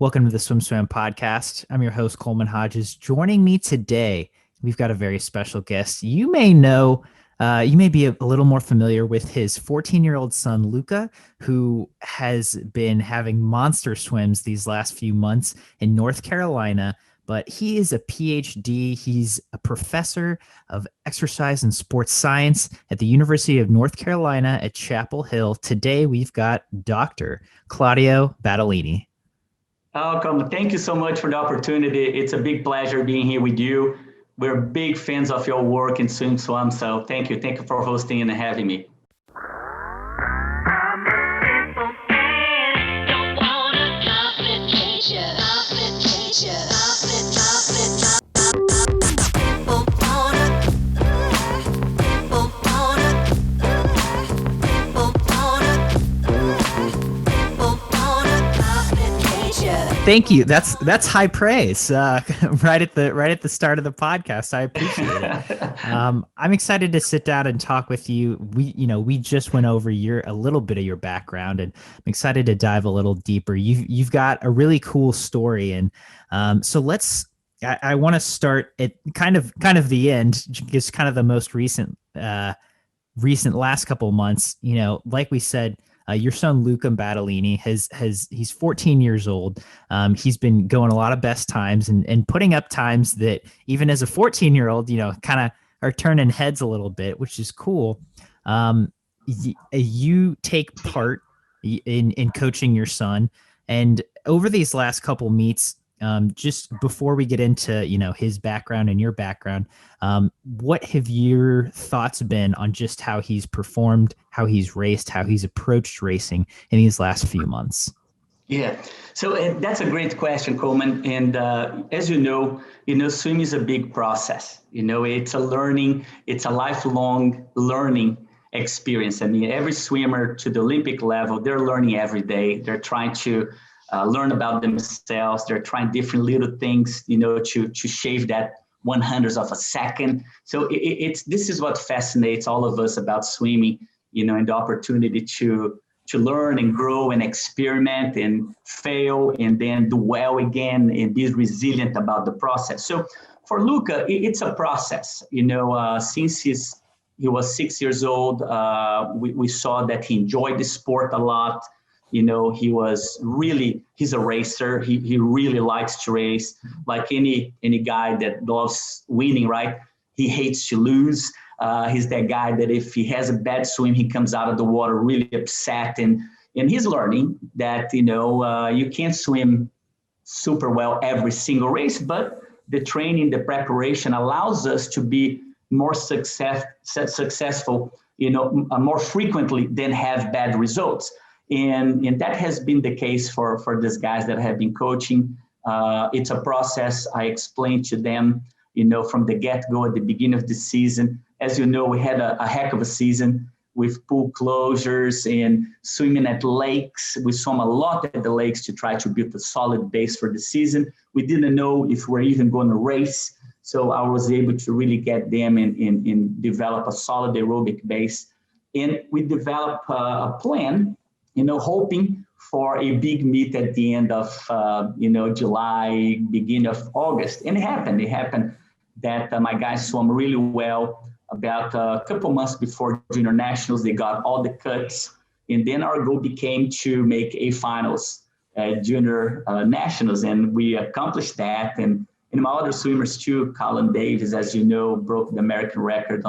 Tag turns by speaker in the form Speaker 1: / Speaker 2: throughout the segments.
Speaker 1: Welcome to the SwimSwam podcast. I'm your host, Coleman Hodges. Joining me today, we've got a very special guest. You may know, you may be a little more familiar with his 14-year-old son, Luca, who has been having monster swims these last few months in North Carolina. But he is a PhD. He's a professor of exercise and sports science at the University of North Carolina at Chapel Hill. Today, we've got Dr. Claudio Battaglini.
Speaker 2: Welcome. Thank you so much for the opportunity. It's a big pleasure being here with you. We're big fans of your work in SwimSwam, so thank you. Thank you for hosting and having me.
Speaker 1: Thank you. That's high praise. Right at the start of the podcast. I appreciate it. I'm excited to sit down and talk with you. We just went over a little bit of your background, and I'm excited to dive a little deeper. You've got a really cool story, and so I want to start at kind of the end, just kind of the most recent last couple of months. Like we said. Your son Luca Battaglini he's 14 years old. He's been going a lot of best times and putting up times that even as a 14-year-old, kind of are turning heads a little bit, which is cool. You take part in coaching your son, and over these last couple meets, just before we get into his background and your background, what have your thoughts been on just how he's performed, how he's raced, how he's approached racing in these last few months?
Speaker 2: Yeah, so that's a great question, Coleman. And as you know, swimming is a big process. It's a lifelong learning experience. I mean, every swimmer to the Olympic level, they're learning every day. They're trying to learn about themselves. They're trying different little things, to shave that 100th of a second. So this is what fascinates all of us about swimming, and the opportunity to learn and grow and experiment and fail and then do well again and be resilient about the process. So for Luca, it's a process. Since he was 6 years old, we saw that he enjoyed the sport a lot. He's a racer. He really likes to race. Like any guy that loves winning, right? He hates to lose. He's that guy that if he has a bad swim, he comes out of the water really upset. And he's learning that, you can't swim super well every single race, but the training, the preparation allows us to be more successful, more frequently than have bad results. And that has been the case for these guys that have been coaching. It's a process. I explained to them, from the get-go at the beginning of the season. As you know, we had a heck of a season with pool closures and swimming at lakes. We swam a lot at the lakes to try to build a solid base for the season. We didn't know if we're even going to race. So I was able to really get them and develop a solid aerobic base. And we developed a plan, hoping for a big meet at the end of, July, beginning of August. And it happened that my guys swam really well. About a couple months before junior nationals, they got all the cuts. And then our goal became to make a finals at junior nationals. And we accomplished that. And my other swimmers too, Colin Davis, as you know, broke the American record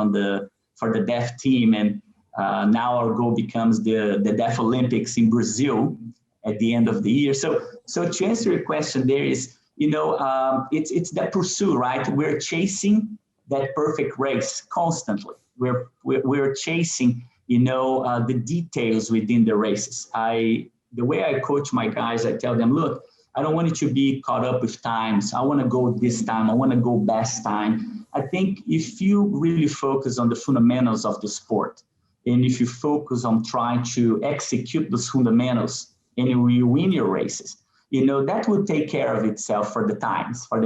Speaker 2: for the deaf team. And now our goal becomes the Deaf Olympics in Brazil at the end of the year. So to answer your question, there is, it's that pursuit, right? We're chasing that perfect race constantly. We're chasing, the details within the races. The way I coach my guys, I tell them, look, I don't want you to be caught up with times. I want to go this time. I want to go best time. I think if you really focus on the fundamentals of the sport, and if you focus on trying to execute those fundamentals and you win your races, that will take care of itself for the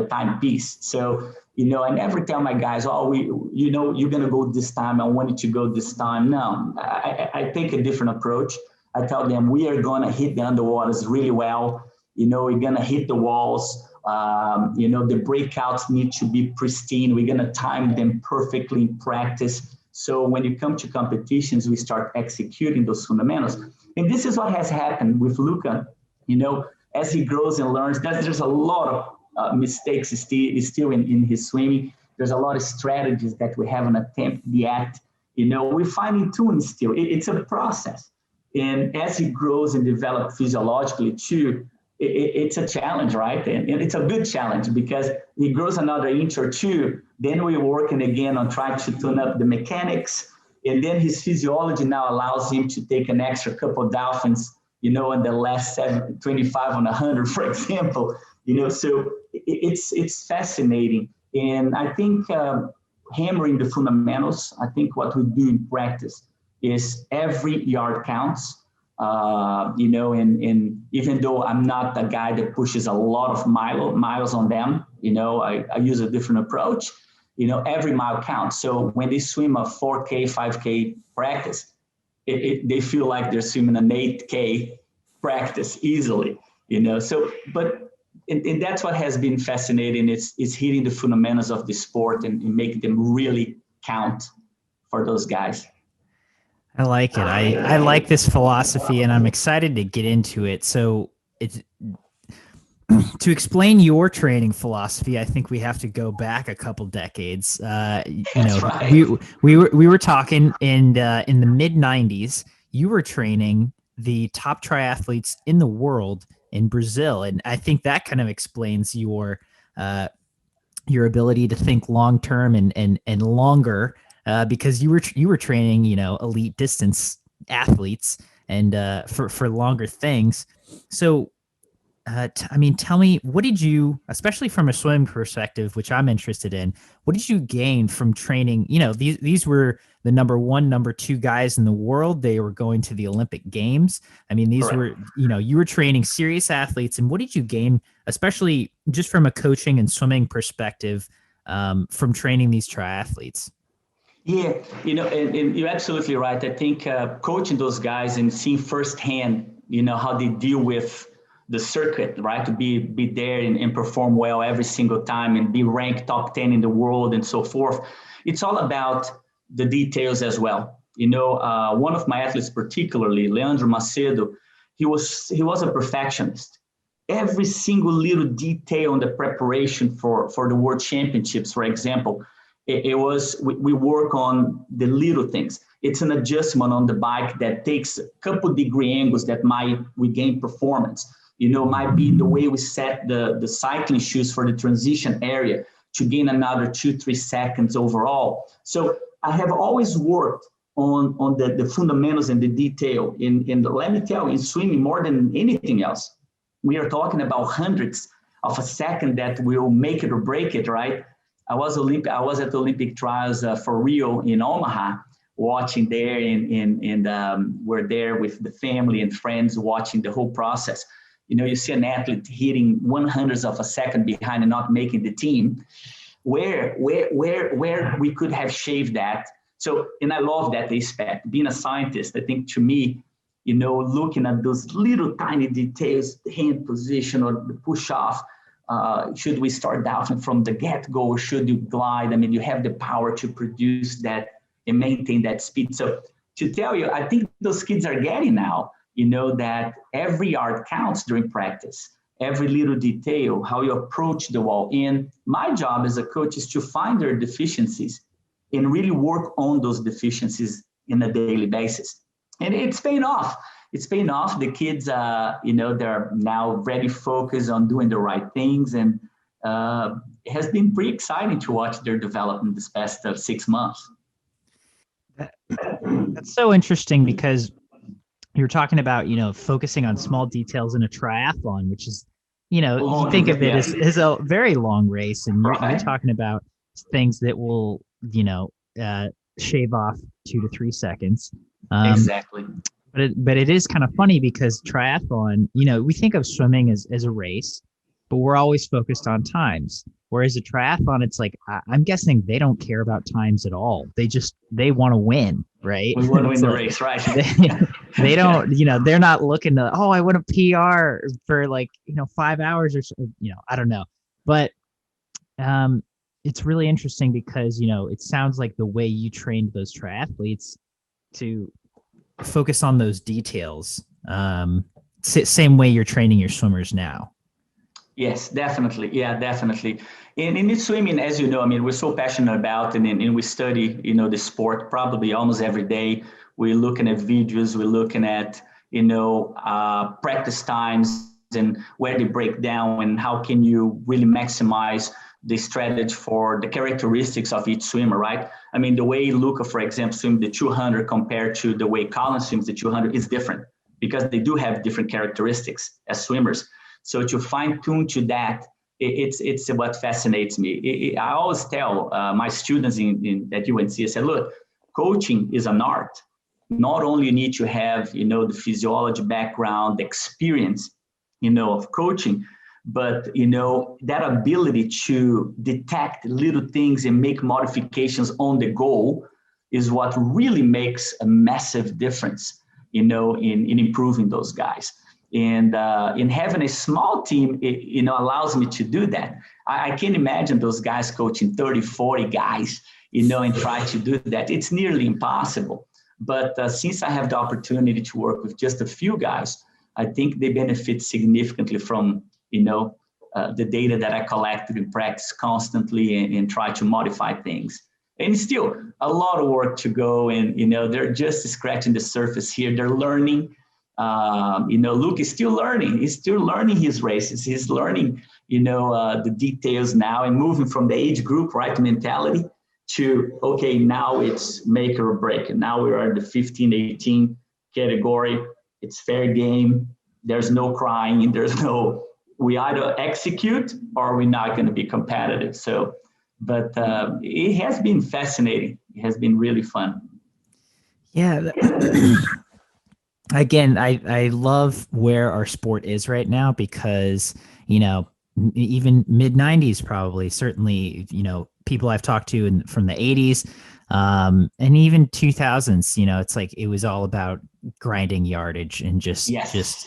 Speaker 2: timepiece. So, I never tell my guys, you're going to go this time. I want you to go this time. No, I take a different approach. I tell them we are going to hit the underwaters really well. We're going to hit the walls. The breakouts need to be pristine. We're going to time them perfectly in practice. So when you come to competitions, we start executing those fundamentals. And this is what has happened with Luca. As he grows and learns, there's a lot of mistakes still in his swimming. There's a lot of strategies that we haven't attempted yet. We're finding tuning still. It's a process. And as he grows and develops physiologically too, it's a challenge, right? And it's a good challenge because he grows another inch or two. Then we're working again on trying to tune up the mechanics. And then his physiology now allows him to take an extra couple of dolphins, in the last 25 on 100, for example. So it's fascinating. And I think hammering the fundamentals, I think what we do in practice is every yard counts. And even though I'm not a guy that pushes a lot of miles on them, I use a different approach. Every mile counts. So when they swim a 4K, 5K practice, they feel like they're swimming an 8K practice easily, So, and that's what has been fascinating. Is hitting the fundamentals of the sport and making them really count for those guys.
Speaker 1: I like it. I like this philosophy, and I'm excited to get into it. So it's to explain your training philosophy. I think we have to go back a couple decades.
Speaker 2: Right.
Speaker 1: we were talking in the mid '90s. You were training the top triathletes in the world in Brazil, and I think that kind of explains your ability to think long term and longer. Because you were training, elite distance athletes and for longer things. So, tell me, what did you, especially from a swim perspective, which I'm interested in, what did you gain from training? These were the number one, number two guys in the world. They were going to the Olympic Games. These
Speaker 2: Correct.
Speaker 1: were, you were training serious athletes. And what did you gain, especially just from a coaching and swimming perspective, from training these triathletes?
Speaker 2: Yeah, and you're absolutely right. I think coaching those guys and seeing firsthand, how they deal with the circuit, right? To be there and perform well every single time and be ranked top 10 in the world and so forth. It's all about the details as well. One of my athletes, particularly Leandro Macedo, he was a perfectionist. Every single little detail on the preparation for the World Championships, for example, we work on the little things. It's an adjustment on the bike that takes a couple degree angles that might regain performance. Might be the way we set the cycling shoes for the transition area to gain another 2-3 seconds overall. So I have always worked on the fundamentals and the detail. And let me tell you, in swimming more than anything else, we are talking about hundreds of a second that will make it or break it, right? I was at the Olympic trials for Rio in Omaha, watching there, and we're there with the family and friends watching the whole process. You see an athlete hitting 100ths of a second behind and not making the team. Where we could have shaved that. So, and I love that aspect. Being a scientist, I think to me, looking at those little tiny details, the hand position or the push off. Should we start down from the get-go or should you glide? You have the power to produce that and maintain that speed. So to tell you, I think those kids are getting now, that every yard counts during practice, every little detail, how you approach the wall. And my job as a coach is to find their deficiencies and really work on those deficiencies in a daily basis. And it's paying off. It's paying off. The kids, they're now very focused on doing the right things. And it has been pretty exciting to watch their development this past 6 months.
Speaker 1: That's so interesting because you're talking about, focusing on small details in a triathlon, which is, you think of it as a very long race. And you're talking about things that will, shave off 2 to 3 seconds.
Speaker 2: Exactly.
Speaker 1: But it is kind of funny because triathlon, we think of swimming as a race, but we're always focused on times. Whereas a triathlon, it's like, I'm guessing they don't care about times at all. They want to win. right?
Speaker 2: We want to win the
Speaker 1: So
Speaker 2: race, right?
Speaker 1: they don't, they're not looking to, oh, I want a PR for like, 5 hours or so, I don't know. But it's really interesting because, it sounds like the way you trained those triathletes to focus on those details. Same way you're training your swimmers now.
Speaker 2: Yes, definitely. Yeah, definitely. And in swimming, as you know, I mean, we're so passionate about and we study, the sport probably almost every day. We're looking at videos, we're looking at, practice times and where they break down and how can you really maximize the strategy for the characteristics of each swimmer, right? I mean, the way Luca, for example, swims the 200 compared to the way Colin swims the 200 is different because they do have different characteristics as swimmers. So to fine tune to that, it's what fascinates me. I always tell my students at UNC, I said, look, coaching is an art. Not only you need to have, the physiology background, the experience, of coaching, but, that ability to detect little things and make modifications on the go is what really makes a massive difference, in improving those guys. And in having a small team, it allows me to do that. I can't imagine those guys coaching 30, 40 guys, and try to do that. It's nearly impossible. But since I have the opportunity to work with just a few guys, I think they benefit significantly from, the data that I collected in practice constantly and try to modify things. And still a lot of work to go. And, they're just scratching the surface here. They're learning. Luke is still learning. He's still learning his races. He's learning, the details now and moving from the age group, right, mentality to, okay, now it's make or break. And now we are in the 15, 18 category. It's fair game. There's no crying. We either execute or we're not going to be competitive. So, but it has been fascinating. It has been really fun.
Speaker 1: Yeah. Again, I love where our sport is right now because, even mid 90s, probably, certainly, people I've talked to from the 80s, and even 2000s, it's like, it was all about grinding yardage and just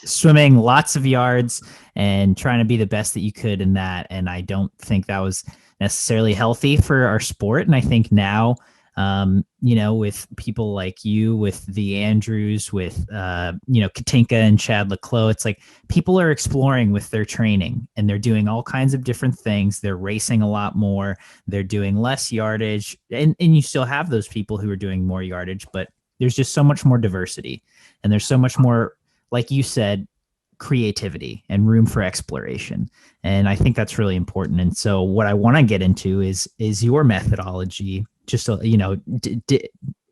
Speaker 1: swimming lots of yards and trying to be the best that you could in that. And I don't think that was necessarily healthy for our sport. And I think now, with people like you, with the Andrews, with, Katinka and Chad Leclos, it's like people are exploring with their training and they're doing all kinds of different things. They're racing a lot more. They're doing less yardage. And you still have those people who are doing more yardage, but there's just so much more diversity. And there's so much more, like you said, creativity and room for exploration. And I think that's really important. And so what I want to get into is your methodology, just so,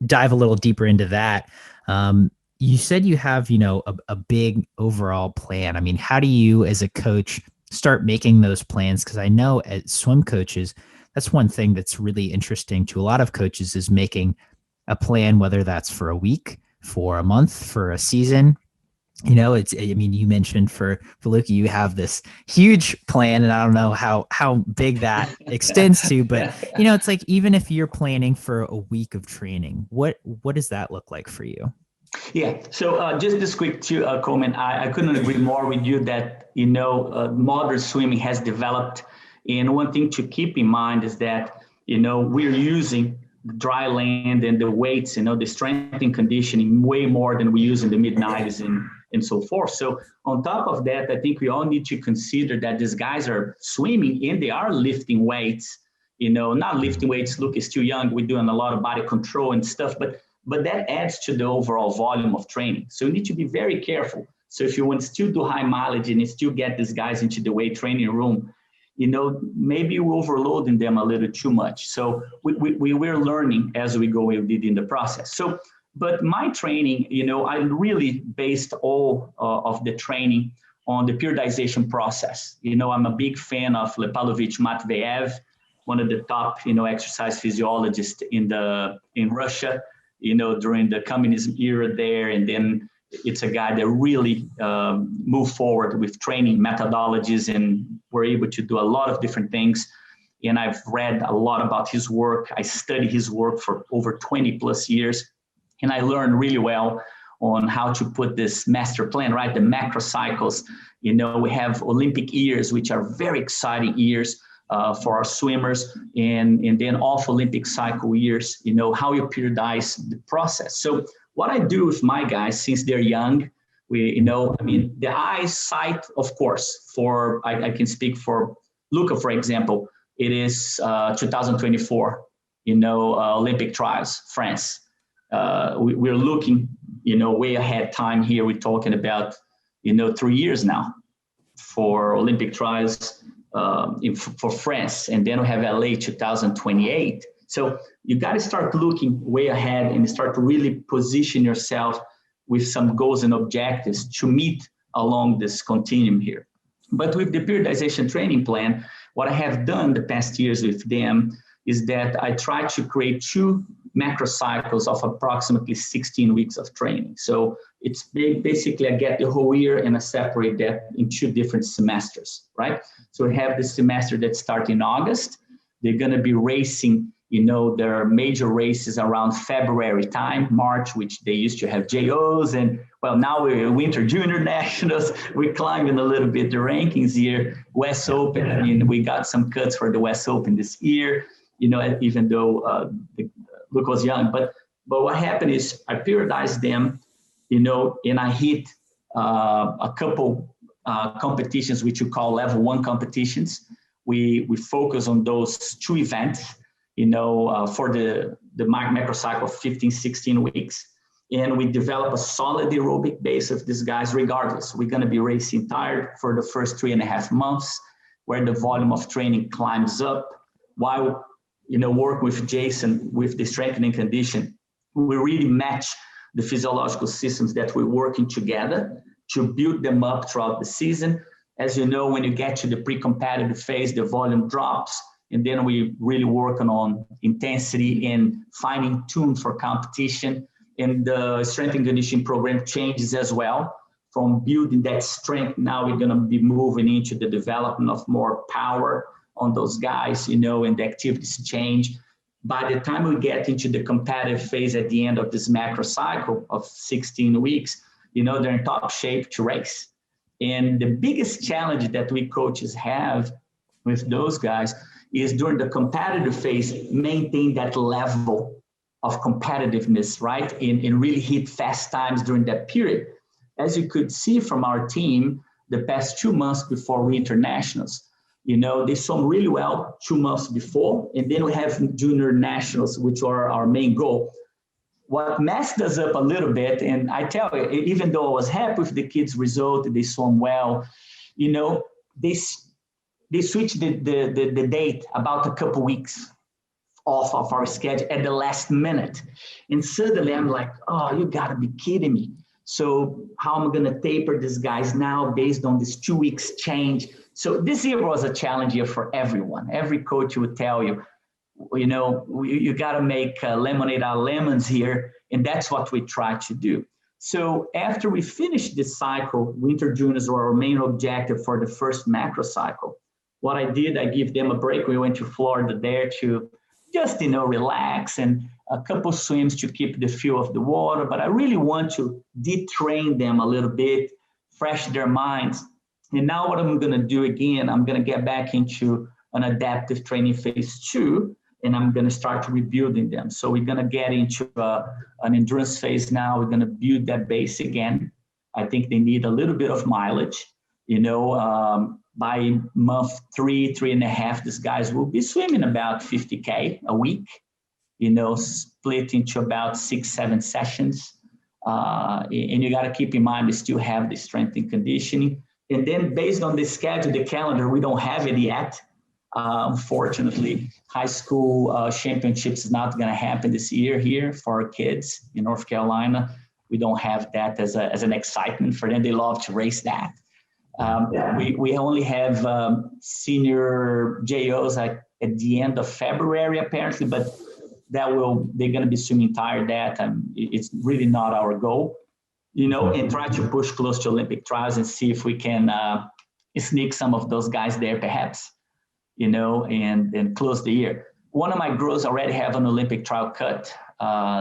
Speaker 1: dive a little deeper into that. You said you have, a big overall plan. I mean, how do you as a coach start making those plans? Because I know as swim coaches, that's one thing that's really interesting to a lot of coaches is making a plan, whether that's for a week, for a month, for a season. You mentioned for Luca, you have this huge plan, and I don't know how big that extends to, but it's like, even if you're planning for a week of training, what does that look like for you?
Speaker 2: Yeah. So just this quick comment, I couldn't agree more with you that, modern swimming has developed. And one thing to keep in mind is that, we're using dry land and the weights, the strength and conditioning way more than we use in the mid 90s and so forth. So on top of that, I think we all need to consider that these guys are swimming and they are lifting weights, not lifting weights. Luke is still young. We're doing a lot of body control and stuff, but that adds to the overall volume of training. So you need to be very careful. So if you want to still do high mileage and you still get these guys into the weight training room, maybe you're overloading them a little too much. So we're learning as we go, we did in the process. So, but my training, I really based all of the training on the periodization process. I'm a big fan of Lepalovich Matveyev, one of the top, exercise physiologists in Russia, during the communism era there. And then it's a guy that really moved forward with training methodologies and were able to do a lot of different things. And I've read a lot about his work. I studied his work for over 20 plus years. And I learned really well on how to put this master plan, right? The macro cycles. You know, we have Olympic years, which are very exciting years for our swimmers, and then off Olympic cycle years, you know, how you periodize the process. So what I do with my guys, since they're young, the eyesight, of course, I can speak for Luca, for example, it is 2024, Olympic trials, France. We're looking, way ahead time here. We're talking about, 3 years now for Olympic trials for France. And then we have LA 2028. So you got to start looking way ahead and start to really position yourself with some goals and objectives to meet along this continuum here. But with the periodization training plan, what I have done the past years with them is that I try to create 2 macro cycles of approximately 16 weeks of training. So it's basically I get the whole year and I separate that in 2 different semesters, right? So we have the semester that starts in August. They're going to be racing, their major races around February time, March, which they used to have JOs. And well, now we're Winter Junior Nationals. We're climbing a little bit the rankings here. West Open, we got some cuts for the West Open this year, even though Luke was young. But what happened is I periodized them, and I hit a couple competitions, which you call level 1 competitions. We focus on those 2 events, for the macro cycle of 15, 16 weeks. And we develop a solid aerobic base of these guys regardless. We're going to be racing tired for the first 3.5 months, where the volume of training climbs up while, work with Jason with the strengthening condition. We really match the physiological systems that we're working together to build them up throughout the season. As you know, when you get to the pre-competitive phase, the volume drops, and then we really working on intensity and finding tune for competition. And the strength and conditioning program changes as well. From building that strength, now we're going to be moving into the development of more power on those guys, and the activities change. By the time we get into the competitive phase at the end of this macro cycle of 16 weeks, they're in top shape to race. And the biggest challenge that we coaches have with those guys is during the competitive phase, maintain that level of competitiveness, right? And really hit fast times during that period. As you could see from our team, the past 2 months before Winter Nationals, they swam really well 2 months before. And then we have Junior Nationals, which are our main goal. What messed us up a little bit, and I tell you, even though I was happy with the kids' result, they swam well, they switched the date about a couple weeks off of our schedule at the last minute. And suddenly I'm like, oh, you gotta be kidding me. So how am I gonna taper these guys now based on this 2 weeks change? So this year was a challenge year for everyone. Every coach would tell you, you gotta make lemonade out of lemons here. And that's what we try to do. So after we finished this cycle, Winter Juniors were our main objective for the first macro cycle. What I did, I give them a break. We went to Florida there to just, relax and a couple swims to keep the feel of the water. But I really want to detrain them a little bit, fresh their minds. And now what I'm going to do again, I'm going to get back into an adaptive training phase 2, and I'm going to start rebuilding them. So we're going to get into an endurance phase now. We're going to build that base again. I think they need a little bit of mileage, by month 3, 3.5, these guys will be swimming about 50K a week, split into about 6, 7 sessions. And you got to keep in mind, we still have the strength and conditioning. And then based on the schedule, the calendar, we don't have it yet. Unfortunately, high school championships is not going to happen this year here for our kids in North Carolina. We don't have that as an excitement for them. They love to race that. We only have senior JOs at the end of February, apparently, but they're going to be swimming tired that. It's really not our goal, and try to push close to Olympic trials and see if we can sneak some of those guys there, perhaps, and close the year. One of my girls already have an Olympic trial cut,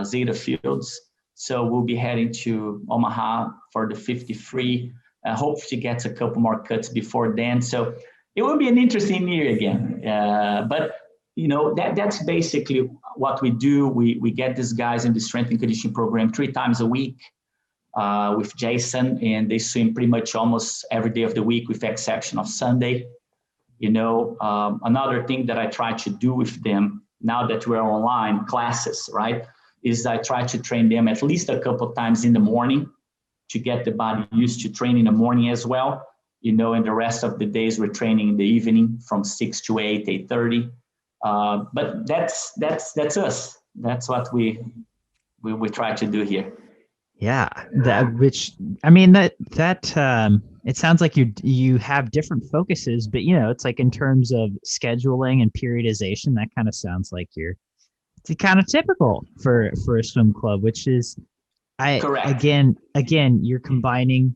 Speaker 2: Zeta Fields. So we'll be heading to Omaha for the 53. Hope to get a couple more cuts before then. So it will be an interesting year again. But that's basically what we do. We get these guys in the strength and conditioning program 3 times a week with Jason, and they swim pretty much almost every day of the week with the exception of Sunday. Another thing that I try to do with them now that we're online classes, right, is I try to train them at least a couple of times in the morning to get the body used to training in the morning as well. And the rest of the days we're training in the evening from 6 to 8, 8:30. But that's us. That's what we try to do here.
Speaker 1: Yeah, it sounds like you have different focuses, but it's like in terms of scheduling and periodization, that kind of sounds like it's kind of typical for a swim club, which is
Speaker 2: Correct.
Speaker 1: Again, you're combining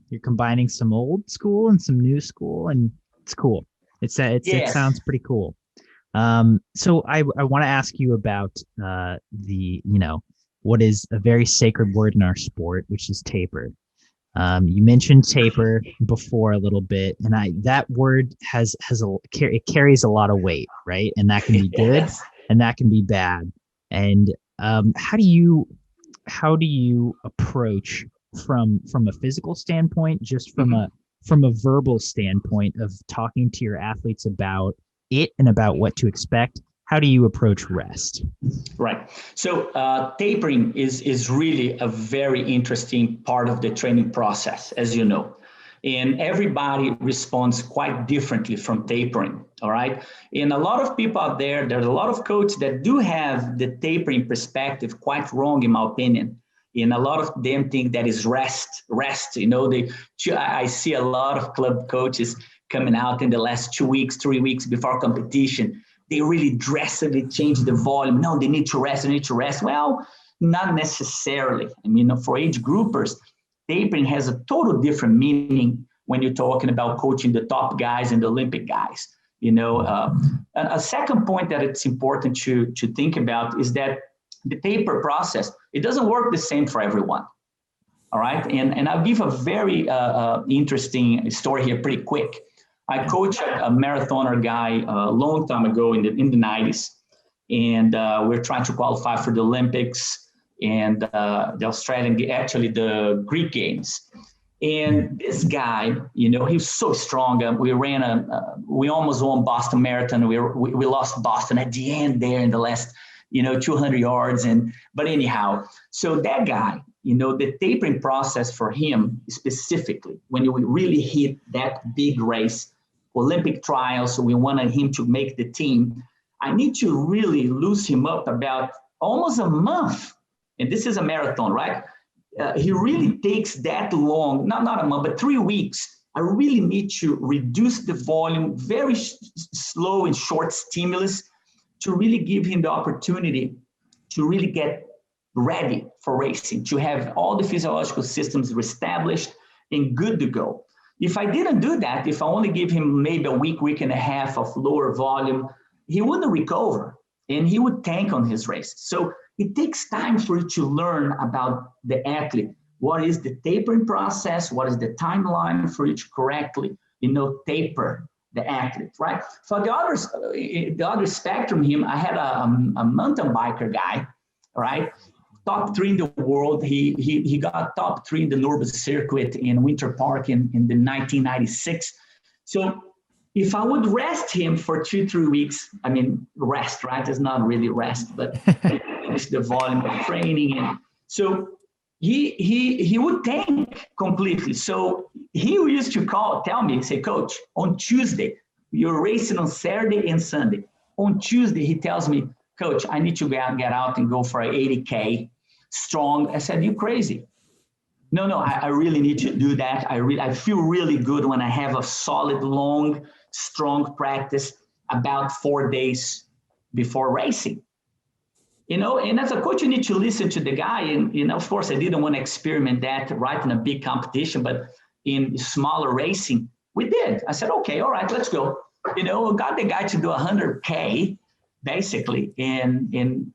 Speaker 1: some old school and some new school, and it's cool. It sounds pretty cool. So I want to ask you about what is a very sacred word in our sport, which is taper. You mentioned taper before a little bit, and that word it carries a lot of weight, right? And that can be good, and that can be bad. And how do you approach from a physical standpoint, just from a verbal standpoint of talking to your athletes about it and about what to expect? How do you approach rest?
Speaker 2: Right. So tapering is really a very interesting part of the training process, as you know. And everybody responds quite differently from tapering, all right? And a lot of people out there's a lot of coaches that do have the tapering perspective quite wrong, in my opinion. And a lot of them think that is rest. I see a lot of club coaches coming out in the last 2 weeks, 3 weeks before competition. They really drastically change the volume. No, they need to rest. Well, not necessarily. For age groupers, tapering has a total different meaning when you're talking about coaching the top guys and the Olympic guys. A second point that it's important to think about is that the taper process, it doesn't work the same for everyone. All right. And I'll give a very interesting story here pretty quick. I coached a marathoner guy a long time ago in the 90s, and we're trying to qualify for the Olympics and the Greek games. And this guy, he was so strong. We almost won Boston Marathon. We lost Boston at the end there in the last, 200 yards. But anyhow, so that guy, the tapering process for him specifically, when you really hit that big race, Olympic trials, so we wanted him to make the team, I need to really loose him up about almost a month. And this is a marathon, right? He really takes that long, not a month, but 3 weeks. I really need to reduce the volume, very slow and short stimulus, to really give him the opportunity to really get ready for racing, to have all the physiological systems reestablished and good to go. If I didn't do that, if I only give him maybe a week and a half of lower volume, he wouldn't recover and he would tank on his race. So it takes time for you to learn about the athlete. What is the tapering process? What is the timeline for you to correctly, taper the athlete, right? For the other spectrum, I had a mountain biker guy, right? Top 3 in the world. He got top 3 in the Nürburgring circuit in Winter Park in the 1996. So if I would rest him for 2-3 weeks, rest, right? It's not really rest, but it's the volume of training. And so he would tank completely. So he used to tell me, say, Coach, on Tuesday, you're racing on Saturday and Sunday. On Tuesday, he tells me, Coach, I need to get out and go for an 80K strong. I said, you crazy. No, I really need to do that. I feel really good when I have a solid, long, strong practice about 4 days before racing. And as a coach, you need to listen to the guy. And, of course, I didn't want to experiment that right in a big competition, but in smaller racing, we did. I said, okay, all right, let's go. Got the guy to do 100K, basically, in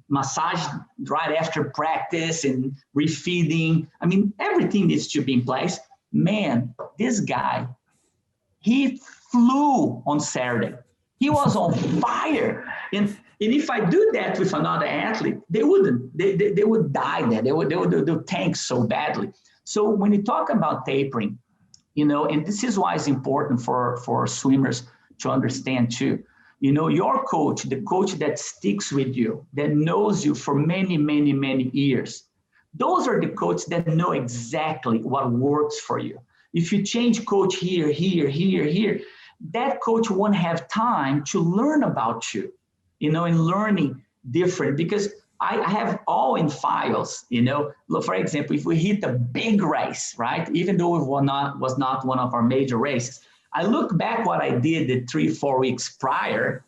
Speaker 2: massage right after practice and refeeding. I mean, everything needs to be in place. Man, this guy, he flew on Saturday. He was on fire. And if I do that with another athlete, they wouldn't. They would die there. They would tank so badly. So when you talk about tapering, and this is why it's important for swimmers to understand too. Your coach, the coach that sticks with you, that knows you for many, many, many years, those are the coaches that know exactly what works for you. If you change coach here, that coach won't have time to learn about you, and learning different, because I have all in files, Look, for example, if we hit a big race, right? Even though it was not one of our major races, I look back what I did the 3-4 weeks prior,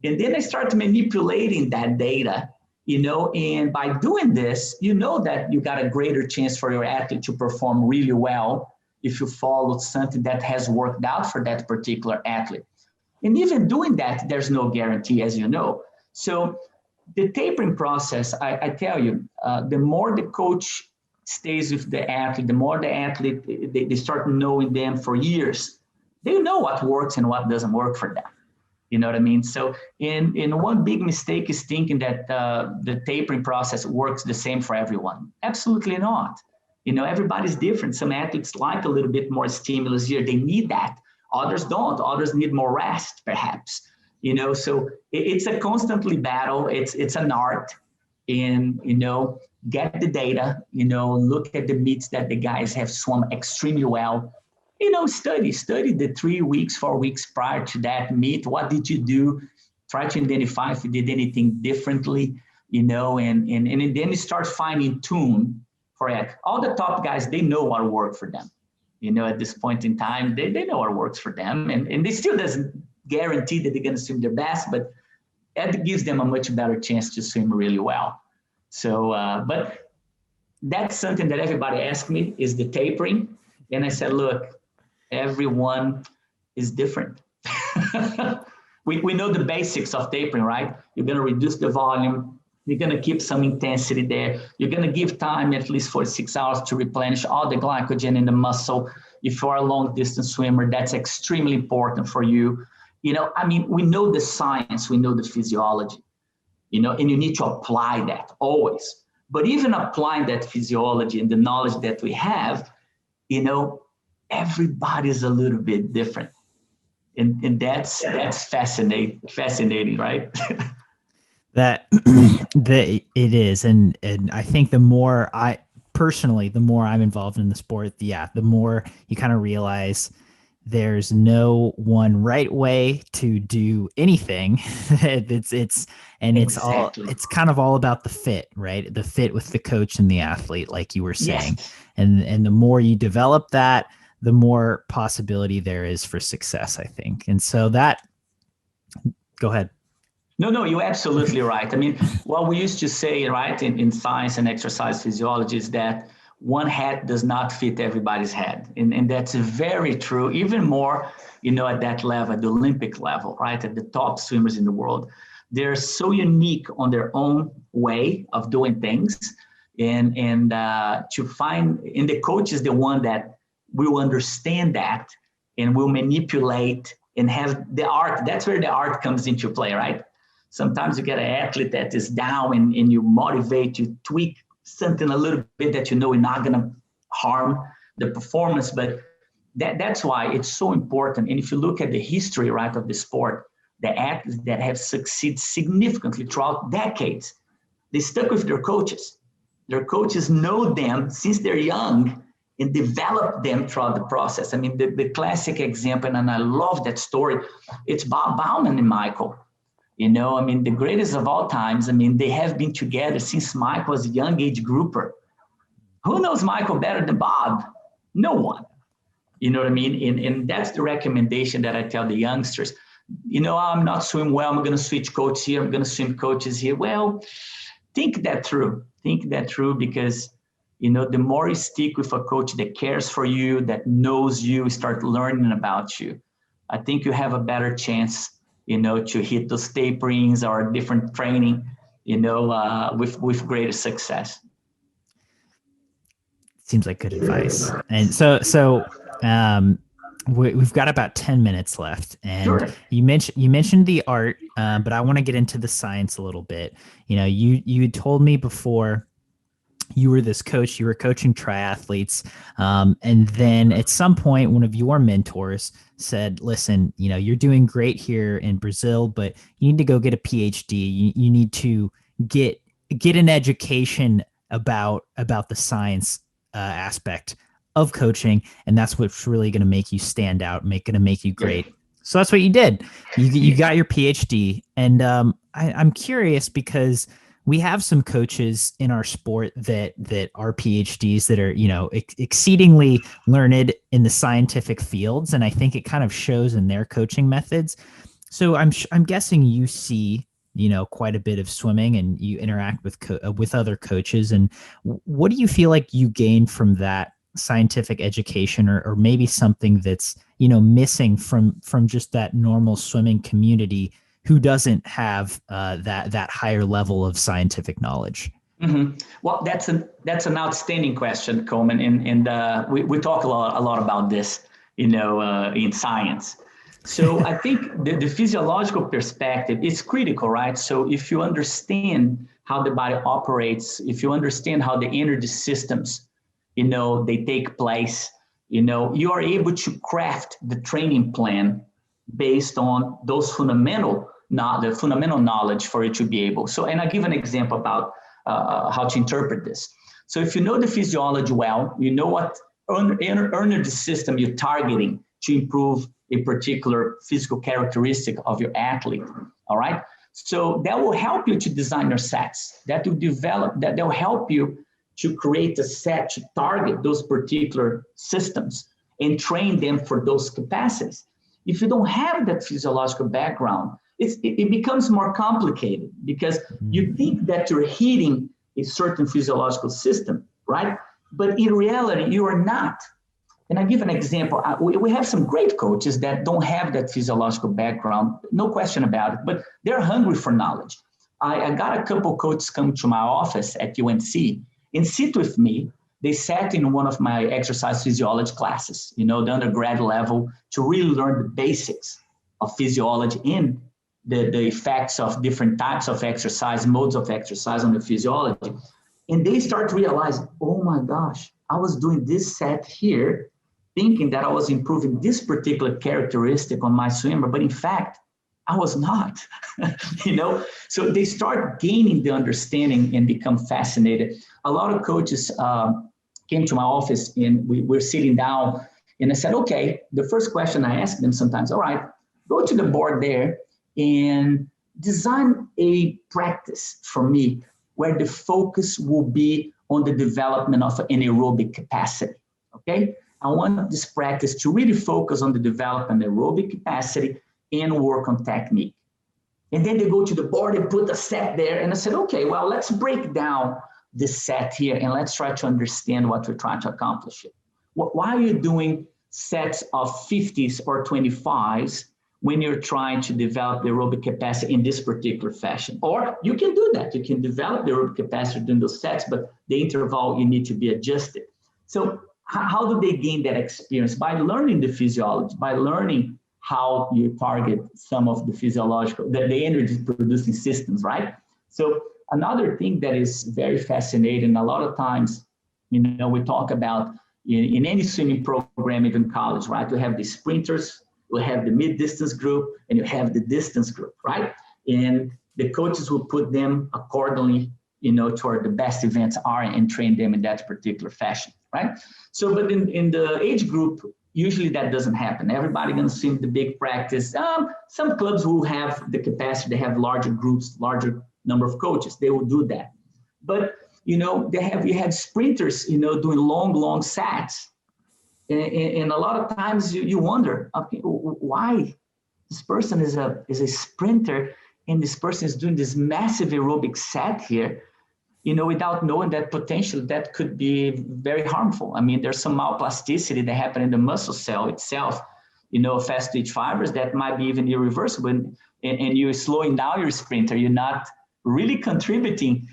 Speaker 2: and then I start manipulating that data, and by doing this, that you got a greater chance for your athlete to perform really well if you follow something that has worked out for that particular athlete. And even doing that, there's no guarantee, as you know. So the tapering process, I tell you, the more the coach stays with the athlete, the more the athlete, they start knowing them for years. They know what works and what doesn't work for them. You know what I mean? So in one big mistake is thinking that the tapering process works the same for everyone. Absolutely not. Everybody's different. Some athletes like a little bit more stimulus here. They need that. Others don't. Others need more rest, perhaps. So it's a constantly battle. It's an art. And, get the data, look at the meets that the guys have swum extremely well. Study the 3 weeks, 4 weeks prior to that meet. What did you do? Try to identify if you did anything differently, and then you start finding tune for it. All the top guys, they know what worked for them. At this point in time, they know what works for them. And they still doesn't guarantee that they're going to swim their best, but that gives them a much better chance to swim really well. So, but that's something that everybody asked me, is the tapering. And I said, look, everyone is different. we know the basics of tapering, right? You're going to reduce the volume. You're going to keep some intensity there. You're going to give time at least 46 hours to replenish all the glycogen in the muscle. If you're a long distance swimmer, that's extremely important for you. We know the science, we know the physiology, and you need to apply that always. But even applying that physiology and the knowledge that we have, everybody's a little bit different. And that's fascinating, right?
Speaker 1: That it is. And I think the more the more I'm involved in the sport, the more you kind of realize there's no one right way to do anything. it's kind of all about the fit, right? The fit with the coach and the athlete, like you were saying. Yes. And the more you develop that, the more possibility there is for success, I think. And so go ahead.
Speaker 2: No, you're absolutely right. What we used to say, right, in science and exercise physiology is that one hat does not fit everybody's head. And that's very true, even more, at that level, at the Olympic level, right, at the top swimmers in the world. They're so unique on their own way of doing things. And to find, and the coach is the one that will understand that and will manipulate and have the art. That's where the art comes into play, right? Sometimes you get an athlete that is down and you motivate, you tweak something a little bit that you're not going to harm the performance. But that's why it's so important. And if you look at the history, right, of the sport, the athletes that have succeeded significantly throughout decades, they stuck with their coaches. Their coaches know them since they're young and develop them throughout the process. The classic example, and I love that story, it's Bob Bauman and Michael. The greatest of all times. They have been together since Michael was a young age grouper. Who knows Michael better than Bob? No one. And that's the recommendation that I tell the youngsters. I'm not swimming well. I'm going to switch coach here. I'm going to swim coaches here. Well, think that through. Because, the more you stick with a coach that cares for you, that knows you, start learning about you, I think you have a better chance, to hit those taperings or different training, with greater success.
Speaker 1: Seems like good advice. And we've got about 10 minutes left, and
Speaker 2: Sure.
Speaker 1: you mentioned the art, but I want to get into the science a little bit. You told me before you were this coach, you were coaching triathletes, and then at some point one of your mentors said, listen, you're doing great here in Brazil, but you need to go get a PhD. You need to get an education about the science aspect of coaching, and that's what's really going to make you stand out, going to make you great. So that's what you did. You got your PhD, and I'm curious because we have some coaches in our sport that are PhDs that are exceedingly learned in the scientific fields, and I think it kind of shows in their coaching methods. So I'm guessing you see quite a bit of swimming, and you interact with other coaches. And what do you feel like you gain from that scientific education, or maybe something that's missing from just that normal swimming community who doesn't have that higher level of scientific knowledge?
Speaker 2: Mm-hmm. Well, that's an outstanding question, Coleman, and we talk a lot about this, in science. So I think the physiological perspective is critical, right? So if you understand how the body operates, if you understand how the energy systems, they take place, you are able to craft the training plan based on those fundamental knowledge for you to be able. So, and I'll give an example about how to interpret this. So if you know the physiology well, you know what energy system you're targeting to improve a particular physical characteristic of your athlete, all right? So that will help you to design your sets. That will help you to create a set to target those particular systems and train them for those capacities. If you don't have that physiological background, it becomes more complicated because you think that you're hitting a certain physiological system, right? But in reality, you are not. And I give an example. We have some great coaches that don't have that physiological background, no question about it, but they're hungry for knowledge. I got a couple coaches come to my office at UNC and sit with me. They sat in one of my exercise physiology classes, the undergrad level, to really learn the basics of physiology and the effects of different types of exercise, modes of exercise on the physiology. And they start realizing, oh my gosh, I was doing this set here, thinking that I was improving this particular characteristic on my swimmer, but in fact, I was not, So they start gaining the understanding and become fascinated. A lot of coaches came to my office and we're sitting down, and I said, okay, the first question I ask them sometimes, all right, go to the board there and design a practice for me where the focus will be on the development of an aerobic capacity, okay? I want this practice to really focus on the development of aerobic capacity and work on technique. And then they go to the board and put a set there, and I said, okay, well, let's break down this set here and let's try to understand what we're trying to accomplish here. Why are you doing sets of 50s or 25s when you're trying to develop the aerobic capacity in this particular fashion? Or you can do that. You can develop the aerobic capacity during those sets, but the interval, you need to be adjusted. So how do they gain that experience? By learning the physiology, by learning how you target some of the physiological, the energy producing systems, right? So another thing that is very fascinating, a lot of times, we talk about in any swimming program, even college, right? We have the sprinters, we have the mid-distance group, and you have the distance group, right? And the coaches will put them accordingly, to where the best events are and train them in that particular fashion, right? So, but in the age group, usually that doesn't happen. Everybody gonna swim the big practice. Some clubs will have the capacity, they have larger groups, larger number of coaches, they will do that. But, you have sprinters, doing long sets. And a lot of times you wonder, okay, why this person is a sprinter and this person is doing this massive aerobic set here, without knowing that potential that could be very harmful. I mean, there's some malplasticity that happen in the muscle cell itself, fast twitch fibers that might be even irreversible. And you're slowing down your sprinter. You're not really contributing,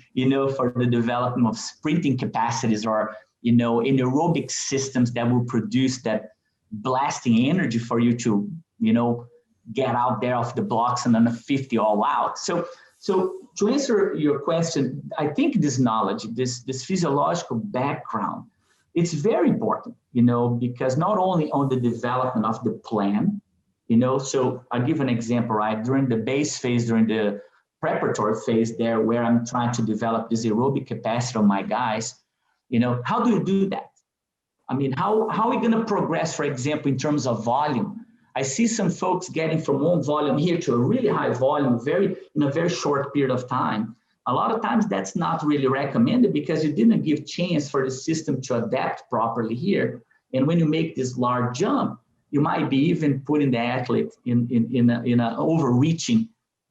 Speaker 2: for the development of sprinting capacities or, anaerobic systems that will produce that blasting energy for you to, get out there off the blocks and on a 50 all out. So to answer your question, I think this knowledge, this physiological background, it's very important, because not only on the development of the plan, so I'll give an example, right? During the base phase, during the preparatory phase there, where I'm trying to develop this aerobic capacity of my guys, how do you do that? I mean, how are we going to progress, for example, in terms of volume? I see some folks getting from one volume here to a really high volume in a very short period of time. A lot of times that's not really recommended because you didn't give chance for the system to adapt properly here. And when you make this large jump, you might be even putting the athlete in an overreaching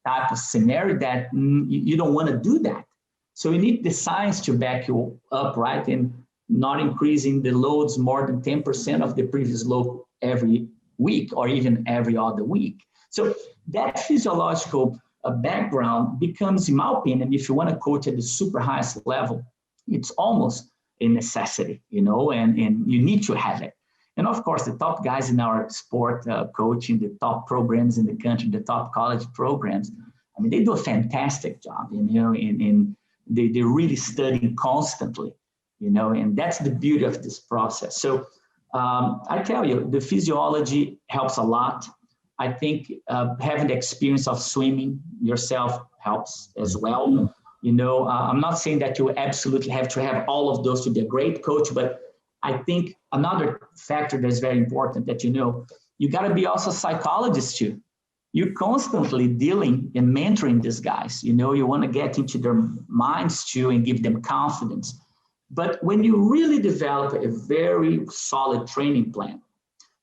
Speaker 2: type of scenario that you don't want to do that. So you need the science to back you up, right? And not increasing the loads more than 10% of the previous load every week or even every other week. So that physiological background becomes, in my opinion, if you want to coach at the super highest level, it's almost a necessity, and you need to have it. And of course, the top guys in our sport coaching, the top programs in the country, the top college programs, I mean, they do a fantastic job, and they're really studying constantly, and that's the beauty of this process. So I tell you, the physiology helps a lot. I think having the experience of swimming yourself helps as well. I'm not saying that you absolutely have to have all of those to be a great coach, but I think another factor that's very important that you got to be also a psychologist too. You're constantly dealing and mentoring these guys. You want to get into their minds too and give them confidence. But when you really develop a very solid training plan,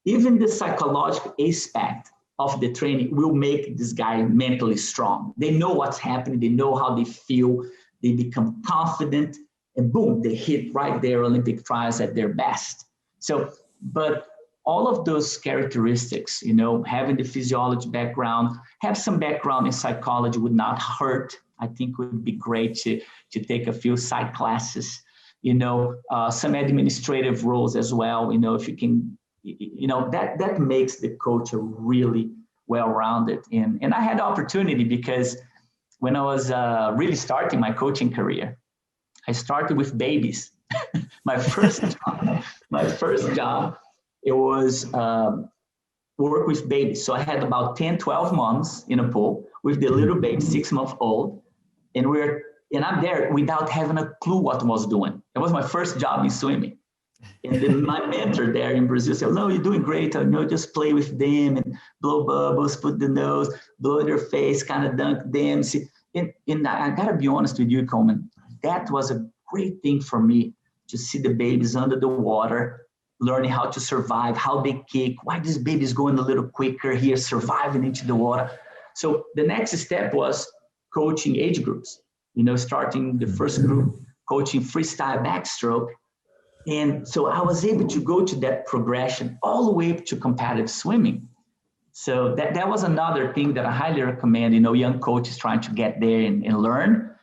Speaker 2: even the psychological aspect of the training will make this guy mentally strong. They know what's happening. They know how they feel. They become confident, and boom, they hit right there Olympic trials at their best. So, but all of those characteristics, having the physiology background, have some background in psychology would not hurt. I think would be great to take a few psych classes, some administrative roles as well, if you can, that makes the coach really well-rounded. And I had the opportunity because when I was really starting my coaching career, I started with babies. my first job, it was work with babies. So I had about 10, 12 moms in a pool with the little baby, 6 months old. And I'm there without having a clue what I was doing. It was my first job in swimming. And then my mentor there in Brazil said, no, you're doing great. Just play with them and blow bubbles, put the nose, blow their face, kind of dunk them. And I got to be honest with you, Coleman, that was a great thing for me to see the babies under the water, learning how to survive, how they kick, why these babies going a little quicker here, surviving into the water. So the next step was coaching age groups, starting the first group, coaching freestyle backstroke. And so I was able to go to that progression all the way up to competitive swimming. So that was another thing that I highly recommend, young coaches trying to get there and learn.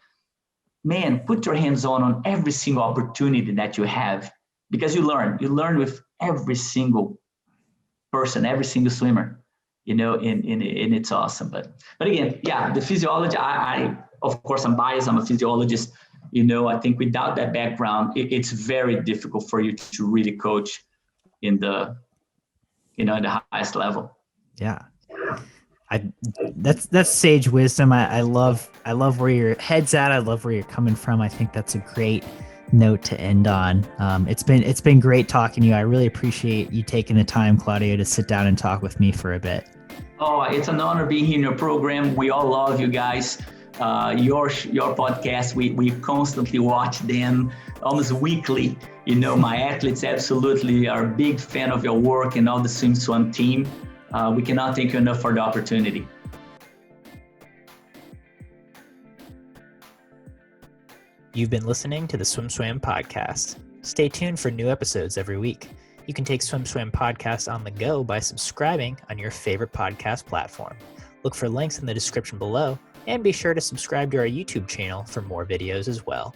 Speaker 2: Man, put your hands on every single opportunity that you have, because you learn with every single person, every single swimmer, and it's awesome. But again, yeah, the physiology, I of course, I'm biased. I'm a physiologist. I think without that background, it's very difficult for you to really coach in the highest level.
Speaker 1: Yeah. That's sage wisdom. I love where your head's at. I love where you're coming from. I think that's a great note to end on. It's been great talking to you. I really appreciate you taking the time, Claudio, to sit down and talk with me for a bit. Oh,
Speaker 2: it's an honor being here in your program. We all love you guys. Your podcast, we constantly watch them almost weekly. My athletes absolutely are a big fan of your work and all the SwimSwam team. We cannot thank you enough for the opportunity.
Speaker 1: You've been listening to the SwimSwam podcast. Stay tuned for new episodes every week. You can take SwimSwam podcast on the go by subscribing on your favorite podcast platform. Look for links in the description below, And be sure to subscribe to our YouTube channel for more videos as well.